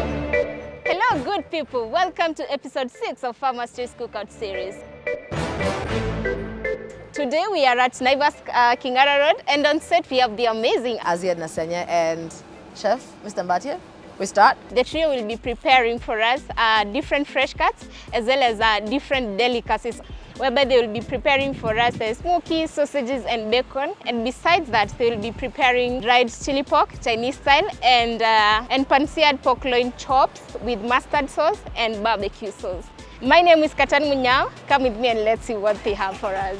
Hello, good people. Welcome to episode 6 of Choice Cookout Series. Today we are at Naivas King'ara Road, and on set we have the amazing Azziad Nasenya and Chef Mr. Mbatia. We start. The trio will be preparing for us different fresh cuts as well as different delicacies, whereby they will be preparing for us smokies, sausages and bacon. And besides that, they will be preparing dried chili pork, Chinese style, and pan-seared pork loin chops with mustard sauce and barbecue sauce. My name is Katan Munyao. Come with me and let's see what they have for us.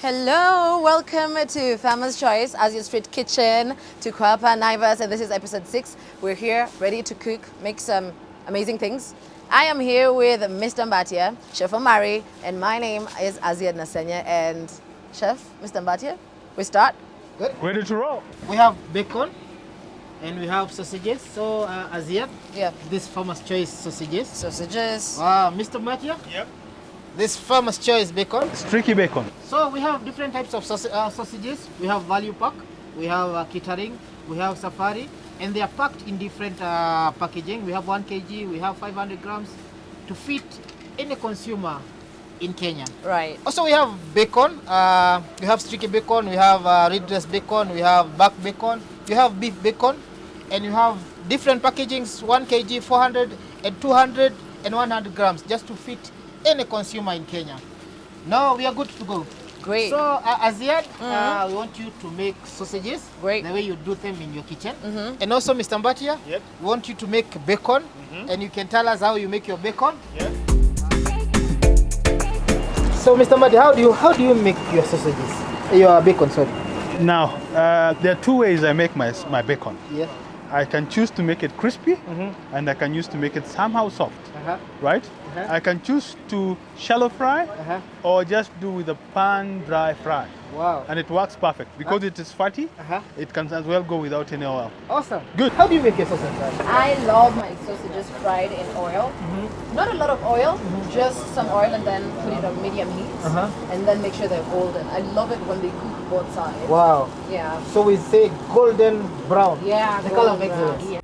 Hello, welcome to Farmer's Choice, Azziad Street Kitchen, to Kuapa, Naivas, and this is episode 6. We're here ready to cook, make some amazing things. I am here with Mr. Mbatia, Chef Omari, and my name is Azziad Nasenya. And Chef, Mr. Mbatia, we start. Good. Ready to roll. We have bacon and we have sausages. So, Azziad, this Farmer's Choice sausages. Sausages. Mr. Mbatia? Yep. This Farmer's Choice bacon. Streaky bacon. So, we have different types of sausages. We have value pack, we have catering, we have safari, and they are packed in different packaging. We have 1 kg, we have 500 grams to fit any consumer in Kenya. Right. Also, we have bacon. We have streaky bacon, we have red dress bacon, we have back bacon, we have beef bacon, and you have different packagings, 1 kg, 400, and 200, and 100 grams, just to fit any consumer in Kenya. Now we are good to go. Great. So, Azziad, we want you to make sausages. Great. The way you do them in your kitchen. And also, Mr. Mbatia, Yep. we want you to make bacon, and you can tell us how you make your bacon. Yep. So, Mr. Mbatia, how do you make your sausages? Your bacon, sorry. Now, there are 2 ways I make my bacon. Yeah. I can choose to make it crispy, and I can use to make it somehow soft, right? I can choose to shallow fry, or just do with a pan dry fry. Wow. And it works perfect because it is fatty. It can as well go without any oil. Awesome. Good. How do you make your sausage? I love my sausages fried in oil. Not a lot of oil, just some oil, and then put it on medium heat. And then make sure they're golden. I love it when they cook both sides. Wow. Yeah. So we say golden brown. Yeah, The color of golden brown. excellence. Yeah.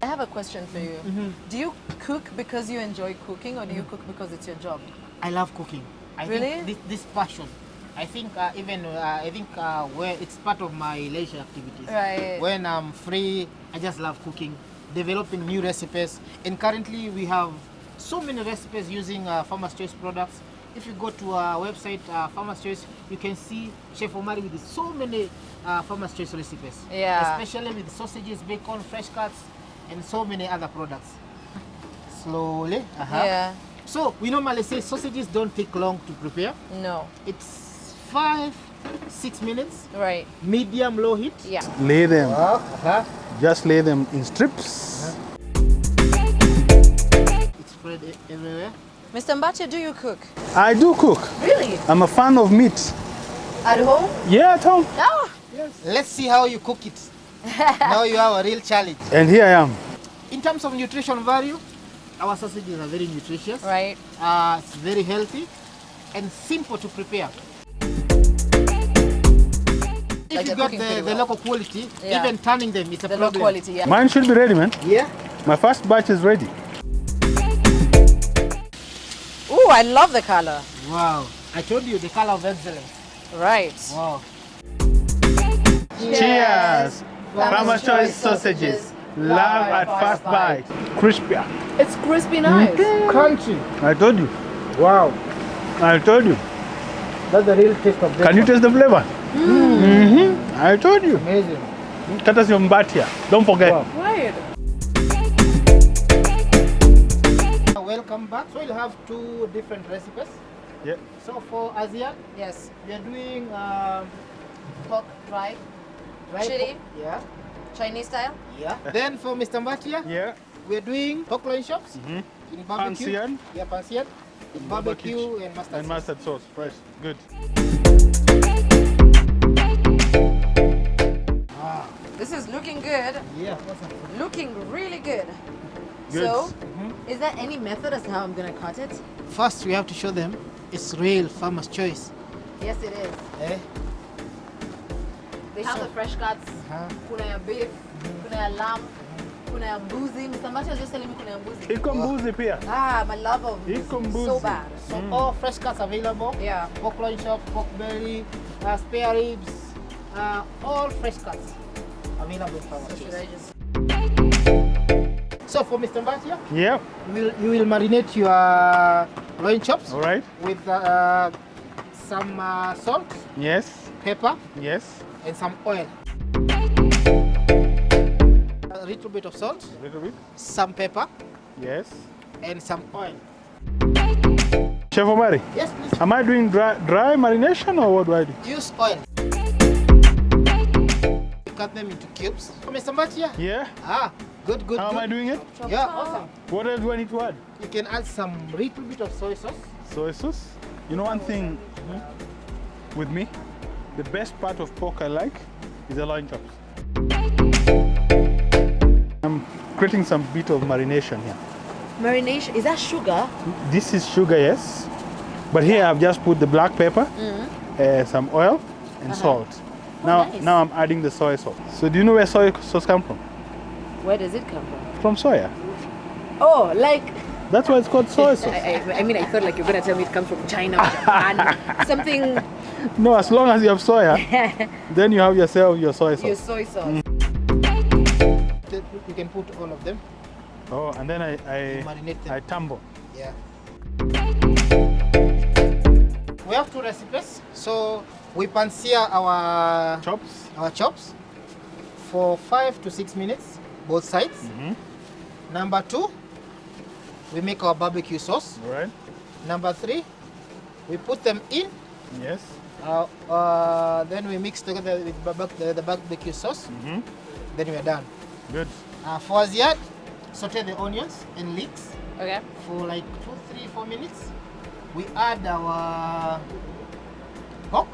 I have a question for you. Do you cook because you enjoy cooking, or do you cook because it's your job? I love cooking. I Really? think this passion. I think where it's part of my leisure activities. Right. When I'm free, I just love cooking, developing new recipes. And currently we have so many recipes using Farmer's Choice products. If you go to our website, Farmer's Choice, you can see Chef Omari with so many Farmer's Choice recipes. Yeah. Especially with sausages, bacon, fresh cuts, and so many other products. Slowly. Yeah. So we normally say sausages don't take long to prepare. No. It's 5-6 minutes, Right. medium low heat. Yeah. Lay them. Just lay them in strips. It's spread everywhere. Mr. Mbatia, do you cook? I do cook. Really? I'm a fan of meat. At home? Yeah, at home. Oh. Let's see how you cook it. Now you have a real challenge. And here I am. In terms of nutrition value, our sausages are very nutritious. Right. It's very healthy and simple to prepare. If Like you they're got cooking pretty the well. local quality, Yeah. even turning them, it's a The low problem. quality, yeah. Mine should be ready, man. Yeah. My first batch is ready. Ooh, I love the color. Wow. I told you the color of excellence. Right. Wow. Cheers! Farmer's Farmer's Choice sausages. Love at first bite. Crispy. It's crispy nice. Crunchy. I told you. Wow. I told you. That's the real taste of bacon. Can you taste the flavor? I told you. Amazing. Courtesy of Mbatia. Don't forget. Wow. Right. Welcome back. So we'll have 2 different recipes. Yeah. So for Azziad, Yes. we are doing Pork dry, dry chili, pork. Yeah. Chinese style. Yeah. Then for Mr. Mbatia, Yeah. we are doing pork loin chops in barbecue. Pan-seared. Yeah, pan-seared. In barbecue and mustard. And mustard sauce. Fresh. Good. This is looking good. Yeah. Awesome. Looking really good. Good. So, is there any method as to how I'm gonna cut it? First, we have to show them it's real Farmer's Choice. Yes, it is. Eh? They have the fresh cuts. Kuna ya beef, kuna ya lamb, kuna ya mbuzi. Mr. Matthew was just telling me kuna ya mbuzi. Iko mbuzi pia. My love of Iko mbuzi. mbuzi. So bad. So all fresh cuts available. Yeah. Pork loin chop, pork belly, spare ribs, all fresh cuts available for our Should I just... So for Mr. Mbatia, Yeah. you will marinate your loin chops. All right. With some salt, Yes. pepper, Yes. and some oil. A little bit of salt, A little bit. some pepper, Yes. and some oil. Chef Omari, Yes, please. am I doing dry marination or what do I do? Use oil. Cut them into cubes. Mr. Mbatia? Yeah. Good. How am I doing it? Yeah, awesome. What else do I need to add? You can add some little bit of soy sauce. Soy sauce. You know one thing with me, the best part of pork I like is the loin chops. I'm creating some bit of marination here. Marination, is that sugar? This is sugar, yes. But here I've just put the black pepper, some oil, and salt. Nice. Now I'm adding the soy sauce. So do you know where soy sauce comes from? Where does it come from? From soya. Oh, like... That's why it's called soy sauce. I mean, I thought like you're going to tell me it comes from China or Japan. Something... No, as long as you have soya, then you have yourself your soy sauce. Your soy sauce. You can put all of them. Oh, and then I Marinate them. I tumble. Yeah. We have two recipes. So we pan-sear our chops for 5 to 6 minutes, both sides. Number 2, we make our barbecue sauce. All right. Number 3, we put them in. Yes. Then we mix together with the barbecue sauce. Then we are done. Good. For Azziad, saute the onions and leeks Okay. for like 2, 3, 4 minutes. We add our pork.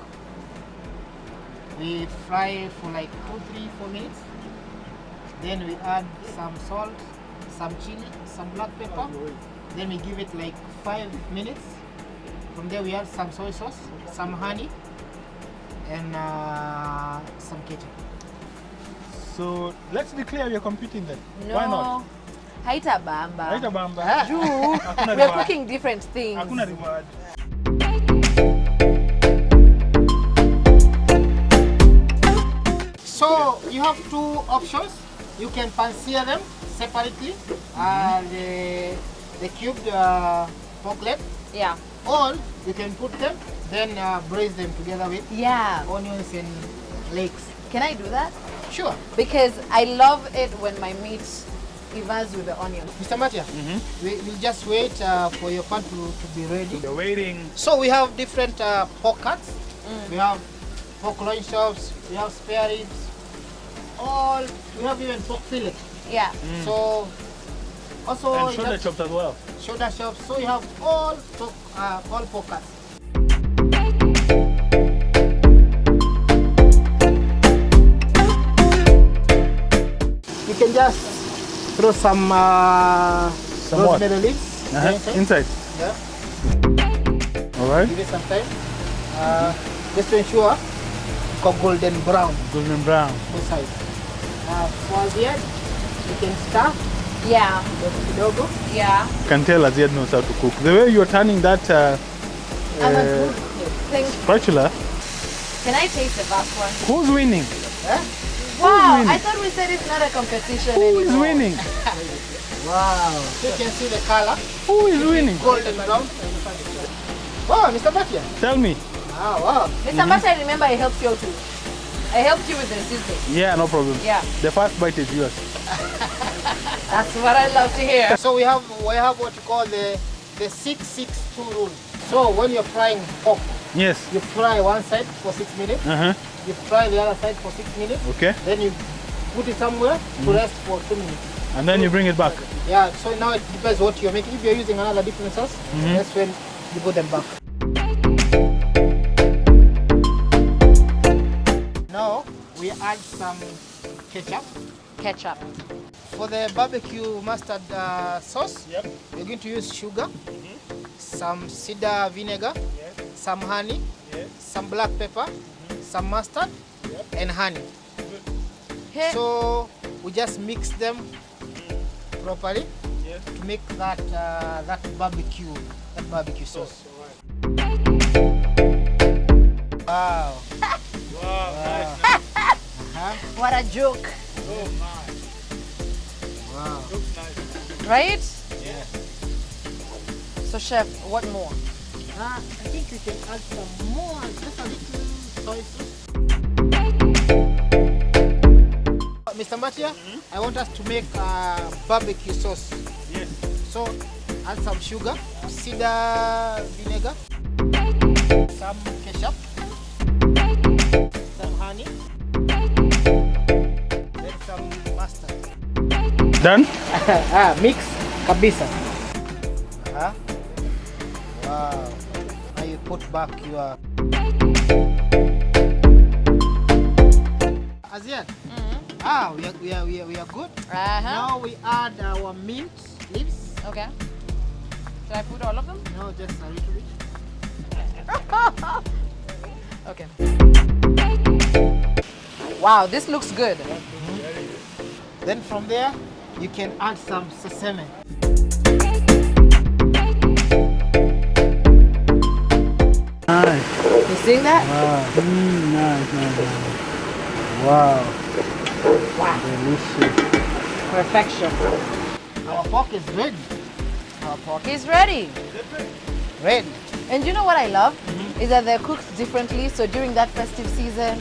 We fry for like 2, 3, 4 minutes. Then we add some salt, some chili, some black pepper. Then we give it like 5 minutes. From there we add some soy sauce, some honey, and some ketchup. So let's declare you're competing then. No. Why not? Haita bamba. Haita bamba. Juu, we're cooking different things. Hakuna reward. So you have 2 options. You can pan-sear them separately, the cubed pork leg, Yeah. or you can put them, then braise them together with Yeah. onions and leeks. Can I do that? Sure. Because I love it when my meat evans with the onions. Mr. Matia, we'll just wait for your pan to be ready. They're waiting. So we have different pork cuts. We have pork loin chops, we have spare ribs, we have even pork fillet. Yeah. So also And you shoulder have chops as well. shoulder chops. So you have all pork cuts. You can just throw some what? rosemary leaves Inside. Yeah. All right. Give it some time. Just to ensure it's golden brown Golden brown. both sides. For Azziad, you can stir Yeah. kidogo. Yeah. Can tell Azziad knows how to cook. The way you're turning that I'm a good thing. spatula, Can I taste the first one? who's winning? Wow, winning? I thought we said it's not a competition Who is anymore. winning? Wow. You can see the color, Who is winning? golden brown. Wow, Mr. Batia. Tell me. Wow. Mr. Masha, remember I helped you out too. I helped you with the sizzling. Yeah, no problem. Yeah. The first bite is yours. That's what I love to hear. So we have what you call the 6-6-2 rule. So when you're frying pork, Yes. you fry one side for 6 minutes. You fry the other side for 6 minutes. Okay. Then you put it somewhere to rest for 2 minutes. And then you bring it back. Yeah, so now it depends what you're making. If you're using another different sauce, that's when you put them back. Now we add some ketchup. Ketchup. For the barbecue mustard sauce, we're going to use sugar, some cedar vinegar, some honey, some black pepper, some mustard, and honey. Hey. So we just mix them properly to make that barbecue sauce. Wow. Wow, nice. What a joke. Oh my. Wow. Looks nice. Right? Yeah. So chef, what more? I think we can add some more, just a little soy sauce. Mr. Mbatia, I want us to make barbecue sauce. Yes. So add some sugar, cider vinegar, some ketchup, some honey, then some mustard. Done? Mix kabisa. Wow. Now you put back your Azziad. We are good. Now we add our mint leaves. Okay. Should I put all of them? No, just a little bit. Okay. Wow, this looks good. Then from there, you can add some sesame. Nice. You seeing that? Wow. Wow. Delicious. Perfection. Our pork is ready. Our pork is ready. Ready. And you know what I love? Is that they're cooked differently. So during that festive season,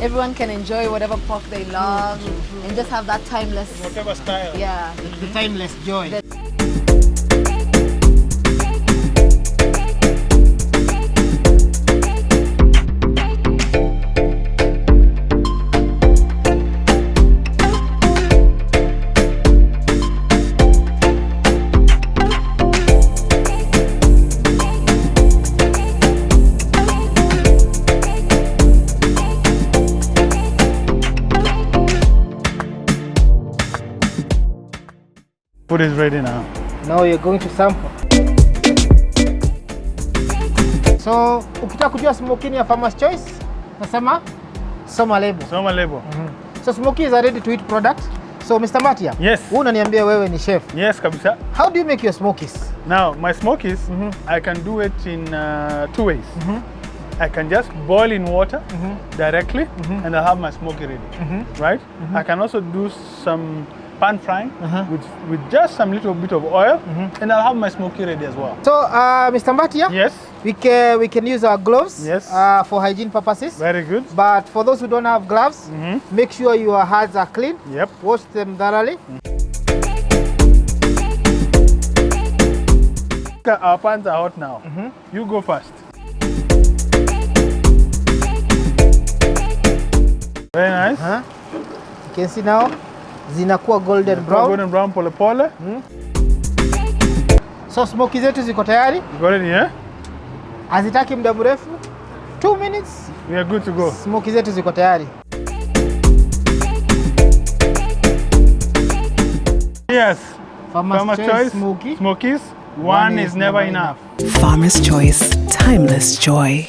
everyone can enjoy whatever pork they love and just have that timeless. Whatever style. Yeah. The timeless joy. Food is ready now. Now you're going to sample. So, ukitaka kujua smoky ya Farmer's Choice, nasema soma label. Soma label. So smoky is a ready to eat product. So Mr. Mbatia, Yes. unaniambia wewe ni chef. Yes, kabisa. How do you make your smokies? Now, my smokies, I can do it in 2 ways. I can just boil in water directly, and I'll have my smoky ready, right? I can also do some pan frying with just some little bit of oil, and I'll have my smoky ready as well. So, Mr. Mbatia, Yes, we can use our gloves for hygiene purposes. very good. But for those who don't have gloves, make sure your hands are clean. Yep. Wash them thoroughly. Our pans are hot now. You go first. Very nice. You can see now, zinakuwa golden brown. Golden brown pole pole. So smoky zetu ziko tayari. You got it here? Hazitaki muda mrefu. 2 minutes. We are good to go. Smoky zetu ziko tayari. Yes. Farmer's Choice smoky. Smokies. One is never enough. Farmer's Choice, timeless joy.